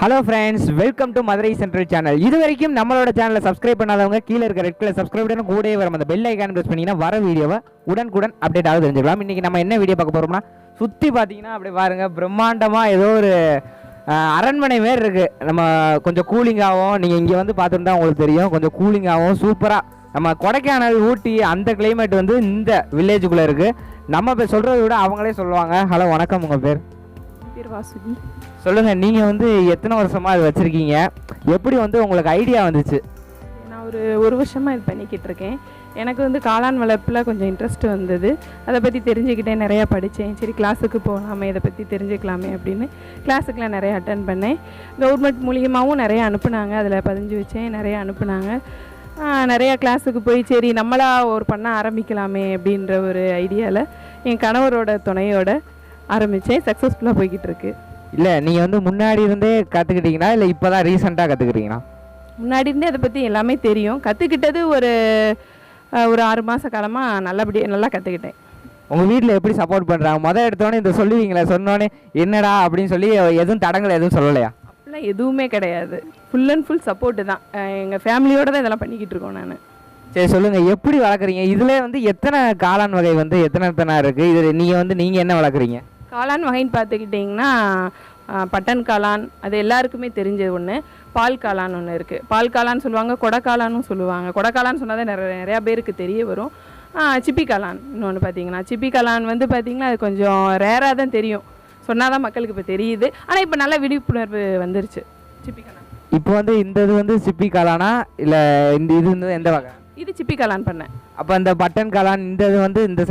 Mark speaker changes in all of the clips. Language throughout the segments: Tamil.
Speaker 1: Hello friends, welcome to Madurai central channel. இது வரைக்கும் நம்மளோட சேனலை சப்ஸ்கிரைப் பண்ணாதவங்க கீழே இருக்க ரெட் கலர் சப்ஸ்கிரைப் பண்ணி கூடவே வரும் அந்த பெல் ஐக்கான் ப்ரெஸ் பண்ணிங்கன்னா வர வீடியோவை உடனுக்குடன் அப்டேட் ஆக தெரிஞ்சுக்கலாம். இன்றைக்கி நம்ம என்ன வீடியோ பார்க்க போகிறோம்னா, சுற்றி பார்த்தீங்கன்னா அப்படி பாருங்க, பிரம்மாண்டமாக ஏதோ ஒரு அரண்மனை மாரி இருக்குது. நம்ம கொஞ்சம் கூலிங்காகவும், நீங்கள் இங்கே வந்து பார்த்துருந்தா உங்களுக்கு தெரியும், கொஞ்சம் கூலிங்காகவும் சூப்பராக நம்ம கொடைக்கானல் ஊட்டி அந்த கிளைமேட் வந்து இந்த வில்லேஜுக்குள்ளே இருக்குது. நம்ம இப்போ சொல்கிறத விட அவங்களே சொல்லுவாங்க. ஹலோ வணக்கம், உங்கள் பேர்?
Speaker 2: வாசுகி.
Speaker 1: சொல்லுங்கள், நீங்கள் வந்து எத்தனை வருஷமாக இது வச்சுருக்கீங்க? எப்படி வந்து உங்களுக்கு ஐடியா வந்துச்சு?
Speaker 2: நான் ஒரு வருஷமாக இது பண்ணிக்கிட்டு இருக்கேன். எனக்கு வந்து காளான் வளர்ப்பில் கொஞ்சம் இன்ட்ரெஸ்ட் வந்தது. அதை பற்றி தெரிஞ்சுக்கிட்டேன், நிறையா படித்தேன். சரி கிளாஸுக்கு போகலாமே, இதை பற்றி தெரிஞ்சுக்கலாமே அப்படின்னு கிளாஸுக்கெலாம் நிறையா அட்டன் பண்ணேன். கவர்மெண்ட் மூலியமாகவும் நிறையா அனுப்புனாங்க, அதில் பதிஞ்சு வச்சேன், நிறையா அனுப்புனாங்க. நிறையா கிளாஸுக்கு போய் சரி நம்மளாக ஒரு பண்ண ஆரம்பிக்கலாமே அப்படின்ற ஒரு ஐடியாவில் என் கணவரோட துணையோட ஆரம்பித்தேன். சக்ஸஸ்ஃபுல்லாக போய்கிட்டு இருக்கு.
Speaker 1: இல்லை, நீங்கள் வந்து முன்னாடி இருந்தே கற்றுக்கிட்டீங்கன்னா இல்லை இப்போ தான் ரீசெண்டாக கற்றுக்குறீங்களா?
Speaker 2: முன்னாடி இருந்தே அதை பற்றி எல்லாமே தெரியும். கற்றுக்கிட்டது ஒரு 6 மாத காலமாக நல்லா கற்றுக்கிட்டேன்.
Speaker 1: உங்கள் வீட்டில் எப்படி சப்போர்ட் பண்ணுறாங்க? மொதல் எடுத்தோடனே இந்த சொல்லுவீங்களே, சொன்னோடனே என்னடா அப்படின்னு சொல்லி எதுவும் தடங்கள் எதுவும் சொல்லலையா?
Speaker 2: அப்படிலாம் எதுவுமே கிடையாது. ஃபுல் அண்ட் ஃபுல் சப்போர்ட்டு தான். எங்கள் ஃபேமிலியோடு தான் இதெல்லாம் பண்ணிக்கிட்டு இருக்கோம். நான்
Speaker 1: சரி சொல்லுங்கள், எப்படி வளர்க்குறீங்க? இதில் வந்து எத்தனை காளான் வகை வந்து எத்தனை இருக்குது? இது நீங்கள் என்ன வளர்க்குறீங்க?
Speaker 2: காளான் வகைன்னு பார்த்துக்கிட்டிங்கன்னா பட்டன் காளான், அது எல்லாருக்குமே தெரிஞ்சது ஒன்று. பால் காளான் ஒன்று இருக்குது. பால் காளான் சொல்லுவாங்க, கொடைக்காளான்னு சொல்லுவாங்க. கொடைக்காளான்னு சொன்னால் தான் நிறையா பேருக்கு தெரிய வரும். சிப்பி காளான் இன்னொன்று பார்த்தீங்கன்னா, சிப்பி காளான் வந்து பார்த்திங்கன்னா அது கொஞ்சம் ரேராக தான் தெரியும். சொன்னால் தான் மக்களுக்கு இப்போ தெரியுது. ஆனால் இப்போ நல்ல விழிப்புணர்வு வந்துருச்சு. சிப்பி காளான்
Speaker 1: இப்போ வந்து இந்த இது வந்து சிப்பி காளானா இல்லை இது வந்து எந்த வகை?
Speaker 2: இது சிப்பி காளான் பண்ணேன்.
Speaker 1: அப்போ இந்த பட்டன் காளான் இந்த இது வந்து இந்த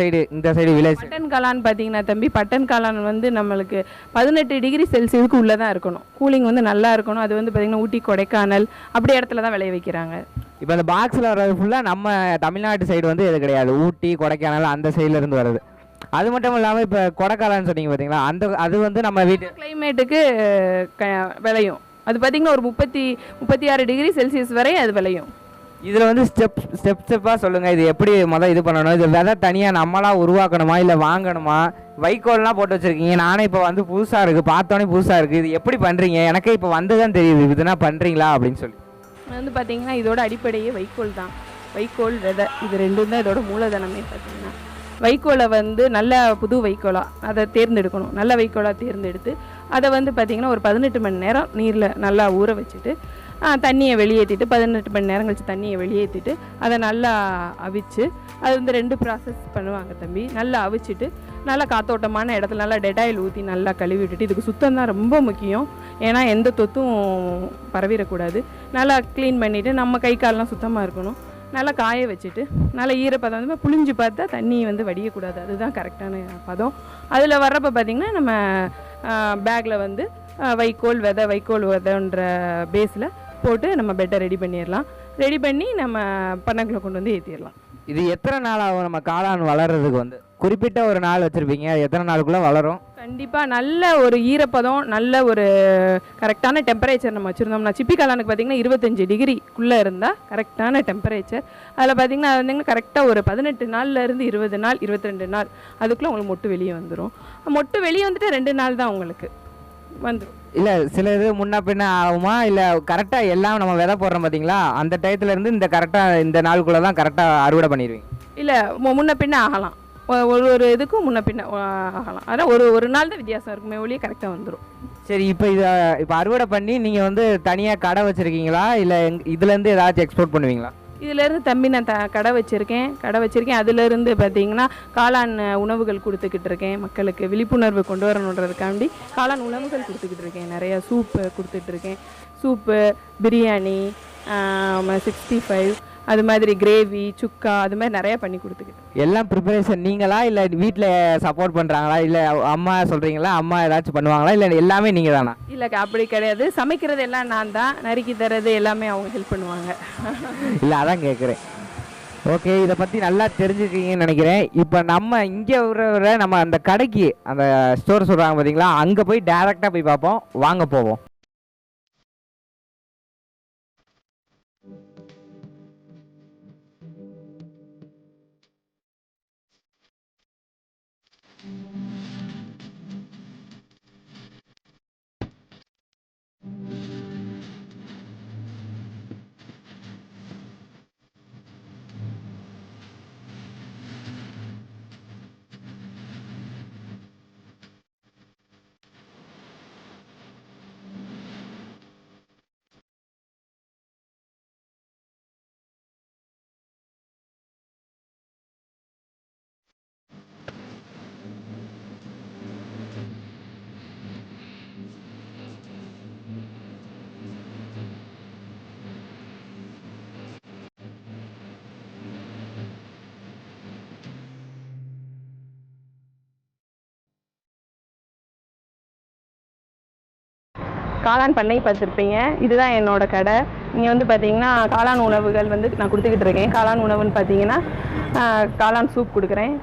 Speaker 1: சைடு வில்லேஜ்
Speaker 2: பட்டன் காளான் பார்த்தீங்கன்னா தம்பி, பட்டன் காளான் வந்து நம்மளுக்கு 18 டிகிரி செல்சியஸுக்கு உள்ளே தான் இருக்கணும். கூலிங் வந்து நல்லா இருக்கணும். அது வந்து பார்த்திங்கன்னா ஊட்டி, கொடைக்கானல் அப்படி இடத்துல தான் விளைய வைக்கிறாங்க.
Speaker 1: இப்போ அந்த பாக்ஸில் வர்றது ஃபுல்லாக நம்ம தமிழ்நாட்டு சைடு வந்து இது கிடையாது. ஊட்டி, கொடைக்கானல் அந்த சைட்லேருந்து வருது. அது மட்டும் இல்லாமல் இப்போ கொடைக்கானல்னு சொன்னீங்க பார்த்தீங்களா, அது வந்து நம்ம வீட்டு
Speaker 2: கிளைமேட்டுக்கு விளையும். அது பார்த்திங்கன்னா ஒரு 36 டிகிரி செல்சியஸ் வரை அது விளையும்.
Speaker 1: இதில் வந்து ஸ்டெப்பாக சொல்லுங்கள், இது எப்படி இது பண்ணணும்? இது விதை தனியாக நம்மளாக உருவாக்கணுமா இல்லை வாங்கணுமா? வைக்கோல்லாம் போட்டு வச்சுருக்கீங்க. நானே இப்போ வந்து புதுசாக இருக்குது, பார்த்தோன்னே புதுசாக இருக்குது. இது எப்படி பண்ணுறீங்க? எனக்கே இப்போ வந்து தான் தெரியுது இதுனா பண்ணுறீங்களா அப்படின்னு சொல்லி.
Speaker 2: வந்து பார்த்திங்கன்னா இதோட அடிப்படையே வைக்கோல் தான். வைக்கோல், விதை, இது ரெண்டும் தான் இதோட மூலதனமே. பார்த்திங்கன்னா வைக்கோலை வந்து நல்ல புது வைக்கோலாக அதை தேர்ந்தெடுக்கணும். நல்ல வைக்கோலாக தேர்ந்தெடுத்து அதை வந்து பார்த்திங்கன்னா ஒரு 18 மணி நேரம் நீரில் நல்லா ஊற வச்சுட்டு தண்ணியை வெளியேற்றிட்டு 18 மணி நேரம் கழிச்சு தண்ணியை வெளியேற்றிட்டு அதை நல்லா அவிச்சு, அது வந்து 2 ப்ராசஸ் பண்ணுவாங்க தம்பி. நல்லா அவிச்சிட்டு நல்லா காத்தோட்டமான இடத்துல நல்லா டெட்டாயில் ஊற்றி நல்லா கழுவி விட்டுட்டு, இதுக்கு சுத்தம் தான் ரொம்ப முக்கியம். ஏன்னா எந்த தொத்தும் பரவிடக்கூடாது. நல்லா க்ளீன் பண்ணிவிட்டு நம்ம கை காலெலாம் சுத்தமாக இருக்கணும். நல்லா காய வச்சுட்டு நல்லா ஈரப்பதம் வந்து புளிஞ்சு பார்த்தா தண்ணி வந்து வடியக்கூடாது. அதுதான் கரெக்டான பதம். அதில் வர்றப்போ பார்த்திங்கன்னா நம்ம பேக்கில் வந்து வைக்கோல் விதைன்ற பேஸில் போட்டு நம்ம பெட்டை ரெடி பண்ணிடலாம். ரெடி பண்ணி நம்ம பண்ணைக்குள்ளே கொண்டு வந்து ஏற்றிடலாம்.
Speaker 1: இது எத்தனை நாள் ஆகும் நம்ம காளான் வளர்கிறதுக்கு? வந்து குறிப்பிட்ட ஒரு நாள் வச்சுருப்பீங்க, எத்தனை நாளுக்குள்ளே வளரும்?
Speaker 2: கண்டிப்பாக நல்ல ஒரு ஈரப்பதம், நல்ல ஒரு கரெக்டான டெம்பரேச்சர் நம்ம வச்சுருந்தோம்னா, சிப்பி காளானுக்கு பார்த்திங்கன்னா 25 டிகிரிக்குள்ளே இருந்தால் கரெக்டான டெம்பரேச்சர். அதில் பார்த்திங்கன்னா அது வந்து கரெக்டாக ஒரு 18 நாள்லேருந்து 20 நாள் 22 நாள் அதுக்குள்ளே உங்களுக்கு மொட்டு வெளியே வந்துடும். மொட்டு வெளியே வந்துட்டு 2 நாள் தான் உங்களுக்கு வந்துடும்.
Speaker 1: இல்லை சில இது முன்ன பின்ன ஆகுமா? இல்லை கரெக்டாக எல்லாம் நம்ம விதை போடுறோம் பார்த்தீங்களா, அந்த டயத்துலேருந்து இந்த கரெக்டாக இந்த நாளுக்குள்ளே தான் கரெக்டாக அறுவடை பண்ணிடுவீங்க?
Speaker 2: இல்லை, முன்ன பின்ன ஆகலாம். ஒரு இதுக்கும் முன்ன பின்ன ஆகலாம். அதான் ஒரு நாள் தான் வித்தியாசம் இருக்குமே ஒழிய கரெக்டாக வந்துடும்.
Speaker 1: சரி, இப்போ அறுவடை பண்ணி நீங்கள் வந்து தனியாக கடை வச்சுருக்கீங்களா இல்லை இதுலேருந்து ஏதாச்சும் எக்ஸ்போர்ட் பண்ணுவீங்களா?
Speaker 2: இதிலேருந்து தம்பி நான் கடை வச்சுருக்கேன். அதிலேருந்து பார்த்திங்கன்னா காளான் உணவுகள் கொடுத்துக்கிட்டு இருக்கேன். மக்களுக்கு விழிப்புணர்வு கொண்டு வரணுன்றதுக்காண்டி காளான் உணவுகள் கொடுத்துக்கிட்டு இருக்கேன். நிறையா சூப்பு கொடுத்துட்ருக்கேன். சூப்பு, பிரியாணி, 65 அது மாதிரி கிரேவி, சுக்கா, அது மாதிரி நிறையா பண்ணி கொடுத்துக்கிட்டு.
Speaker 1: எல்லாம் ப்ரிப்பரேஷன் நீங்களா இல்லை வீட்டில் சப்போர்ட் பண்ணுறாங்களா? இல்லை அம்மா சொல்கிறீங்களா, அம்மா ஏதாச்சும் பண்ணுவாங்களா? இல்லை எல்லாமே நீங்கள் தானா?
Speaker 2: இல்லை அப்படி கிடையாது. சமைக்கிறது எல்லாம் நான் தான். நறுக்கி தர்றது எல்லாமே அவங்க ஹெல்ப் பண்ணுவாங்க.
Speaker 1: இல்லை அதான் கேட்குறேன். ஓகே, இதை பற்றி நல்லா தெரிஞ்சுக்கிங்கன்னு நினைக்கிறேன். இப்போ நம்ம இங்கே வர நம்ம அந்த கடைக்கு அந்த ஸ்டோர் சொல்கிறாங்க பார்த்தீங்களா, அங்கே போய் டேரெக்டாக போய் பார்ப்போம். வாங்க போவோம்.
Speaker 2: காளான் பண்ணை பார்த்துருப்பீங்க. இதுதான் என்னோட கடை. இங்கே வந்து பார்த்தீங்கன்னா காளான் உணவுகள் வந்து நான் கொடுத்துக்கிட்டு இருக்கேன். காளான் உணவுன்னு பார்த்தீங்கன்னா காளான் சூப் கொடுக்குறேன்,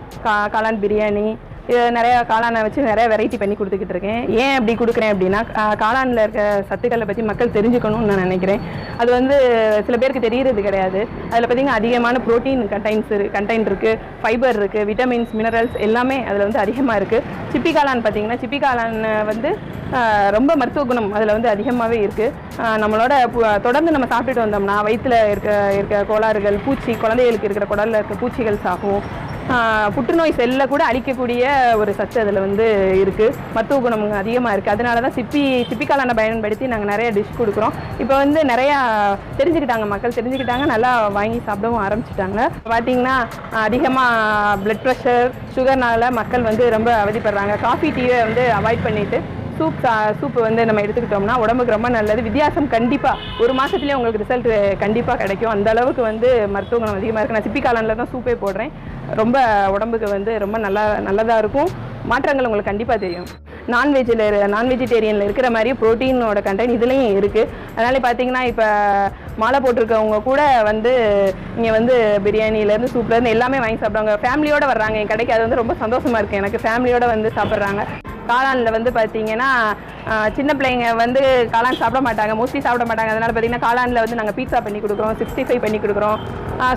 Speaker 2: காளான் பிரியாணி, இது நிறையா காளானை வச்சு நிறையா வெரைட்டி பண்ணி கொடுத்துக்கிட்டு இருக்கேன். ஏன் அப்படி கொடுக்குறேன் அப்படின்னா காளானில் இருக்க சத்துக்களை பற்றி மக்கள் தெரிஞ்சுக்கணும்னு நான் நினைக்கிறேன். அது வந்து சில பேருக்கு தெரியறது கிடையாது. அதில் பார்த்திங்கன்னா அதிகமான ப்ரோட்டீன் கண்டென்ட் இருக்குது, ஃபைபர் இருக்குது, விட்டமின்ஸ், மினரல்ஸ் எல்லாமே அதில் வந்து அதிகமாக இருக்குது. சிப்பி காளான் பார்த்திங்கன்னா சிப்பி காளான் வந்து ரொம்ப மருத்துவ குணம் அதில் வந்து அதிகமாகவே இருக்குது. நம்மளோட தொடர்ந்து நம்ம சாப்பிட்டுட்டு வந்தோம்னா வயிற்றில் இருக்க கோளாறுகள், குழந்தைகளுக்கு இருக்கிற குடலில் இருக்க பூச்சிகள் சாகும். புற்றுநோய் செல்லை கூட அழிக்கக்கூடிய ஒரு சத்து அதில் வந்து இருக்குது. மருத்துவ குணம் அதிகமாக இருக்குது. அதனால தான் சிப்பி காளானை பயன்படுத்தி நாங்கள் நிறைய டிஷ் கொடுக்குறோம். இப்போ வந்து நிறையா மக்கள் தெரிஞ்சுக்கிட்டாங்க, நல்லா வாங்கி சாப்பிடவும் ஆரம்பிச்சிட்டாங்க. பார்த்திங்கன்னா அதிகமாக பிளட் ப்ரெஷர், சுகர்னால மக்கள் வந்து ரொம்ப அவதிப்படுறாங்க. காஃபி டீயை வந்து அவாய்ட் பண்ணிவிட்டு சூப்பு வந்து நம்ம எடுத்துக்கிட்டோம்னா உடம்புக்கு ரொம்ப நல்லது. வித்தியாசம் கண்டிப்பாக ஒரு மாதத்துலேயே உங்களுக்கு ரிசல்ட் கண்டிப்பாக கிடைக்கும். அந்த அளவுக்கு வந்து மருத்துவ குணம் அதிகமாக இருக்குது. நான் சிப்பி காளானில் தான் சூப்பே போடுறேன். ரொம்ப உடம்புக்கு வந்து ரொம்ப நல்லதாக இருக்கும். மாற்றங்கள் உங்களுக்கு கண்டிப்பாக தெரியும். நான் வெஜிடேரியனில் இருக்கிற மாதிரி ப்ரோட்டீனோட கண்டென்ட் இதுலேயும் இருக்குது. அதனால பார்த்தீங்கன்னா இப்போ மாலை போட்டிருக்கவங்க கூட வந்து இங்கே வந்து பிரியாணிலேருந்து சூப்லேருந்து எல்லாமே வாங்கி சாப்பிடுவாங்க. ஃபேமிலியோடு வர்றாங்க என் கடைக்கு. அது வந்து ரொம்ப சந்தோஷமாக இருக்குது எனக்கு. ஃபேமிலியோடு வந்து சாப்பிட்றாங்க. காளானில் வந்து பார்த்தீங்கன்னா சின்ன பிள்ளைங்க வந்து காளான் சாப்பிட மாட்டாங்க, மோஸ்ட்லி சாப்பிட மாட்டாங்க. அதனால் பார்த்தீங்கன்னா காளானில் வந்து நாங்கள் பீட்சா பண்ணி கொடுக்குறோம், 65 பண்ணி கொடுக்குறோம்,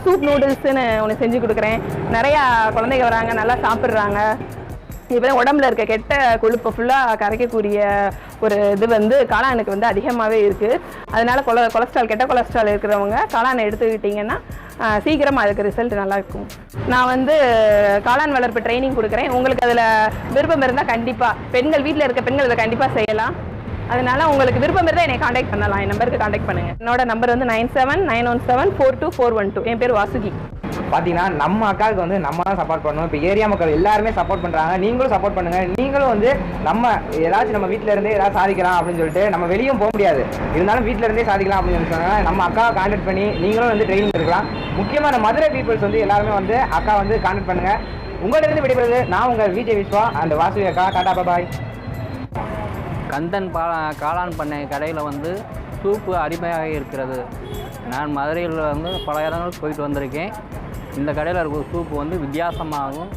Speaker 2: சூப் நூடுல்ஸ்ன்னு ஒன்று செஞ்சு கொடுக்குறேன். நிறையா குழந்தைங்க வராங்க, நல்லா சாப்பிட்றாங்க. இப்போ உடம்புல இருக்க கெட்ட கொழுப்பை ஃபுல்லாக கரைக்கக்கூடிய ஒரு இது வந்து காளானுக்கு வந்து அதிகமாகவே இருக்குது. அதனால கெட்ட கொலஸ்ட்ரால் இருக்கிறவங்க காளானை எடுத்துக்கிட்டிங்கன்னா சீக்கிரமாக அதுக்கு ரிசல்ட் நல்லாயிருக்கும். நான் வந்து காளான் வளர்ப்பு ட்ரைனிங் கொடுக்குறேன். உங்களுக்கு அதில் விருப்பம் இருந்தால் கண்டிப்பாக வீட்டில் இருக்க பெண்கள் இதை கண்டிப்பாக செய்யலாம். அதனால உங்களுக்கு விருப்பம் இருந்தால் என்னை காண்டாக்ட் பண்ணலாம். என் நம்பருக்கு காண்டாக்ட் பண்ணுங்கள். என்னோட நம்பர் வந்து 9791742412. என் பேர் வாசுகி.
Speaker 1: பார்த்தீங்கன்னா நம்ம அக்காவுக்கு வந்து நம்ம தான் சப்போர்ட் பண்ணணும். இப்போ ஏரியா மக்கள் எல்லாருமே சப்போர்ட் பண்ணுறாங்க. நீங்களும் சப்போர்ட் பண்ணுங்கள். நீங்களும் வந்து ஏதாச்சும் நம்ம வீட்டில் இருந்தே ஏதாவது சாதிக்கலாம் அப்படின்னு சொல்லிட்டு நம்ம வெளியும் போக முடியாது, இருந்தாலும் வீட்டில் இருந்தே சாதிக்கலாம் அப்படின்னு சொன்னாங்க. நம்ம அக்காவை கான்டாக்ட் பண்ணி நீங்களும் வந்து ட்ரைனிங் எடுக்கலாம். முக்கியமாக நம்ம மதுரை பீப்புள்ஸ் வந்து எல்லாருமே வந்து அக்கா வந்து கான்டாக்ட் பண்ணுங்கள். உங்களிடம் விடைபெறுவது நான் உங்கள் விஜய் விஸ்வா அந்த வாசுவி அக்கா. டாடா பாய்.
Speaker 3: கந்தன் காளான் பண்ணை கடையில் வந்து சூப்பு அருமையாக இருக்கிறது. நான் மதுரையில் வந்து பல இடங்களுக்கு போயிட்டு வந்திருக்கேன். இந்த கடையில் இருக்கிற சூப்பு வந்து வித்தியாசமாகவும்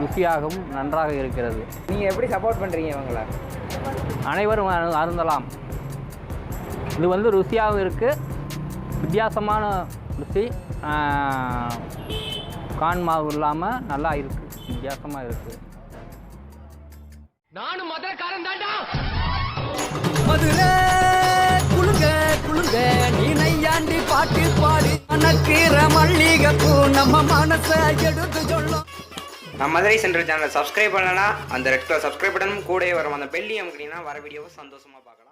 Speaker 3: ருசியாகவும் நன்றாக இருக்கிறது.
Speaker 1: நீங்கள் எப்படி சப்போர்ட் பண்ணுறீங்க இவங்கள?
Speaker 3: அனைவரும் அருந்தலாம். இது வந்து ருசியாகவும் இருக்குது, வித்தியாசமான ருசி, கான் மாவு இல்லாமல் நல்லா இருக்குது, வித்தியாசமாக இருக்குது.
Speaker 4: நானும் மதுரைக்காரன் தாண்டா.
Speaker 5: மதுரை குளுங்க குளுங்க நீ நையாண்டி பாட்டு பாடி அனக்கிற மல்லிகை பூ நம்ம மனசை எடுத்து சொல்லும்.
Speaker 1: நம்ம மதுரை சென்ட்ரல் சேனலை சப்ஸ்கிரைப் பண்ணலன்னா அந்த ரெட் கலர் சப்ஸ்கிரைப் பட்டனும் கூடவே வரும் அந்த பெல்லையும் அமுக்கினீங்கன்னா வர வீடியோவை சந்தோஷமாக பார்க்கலாம்.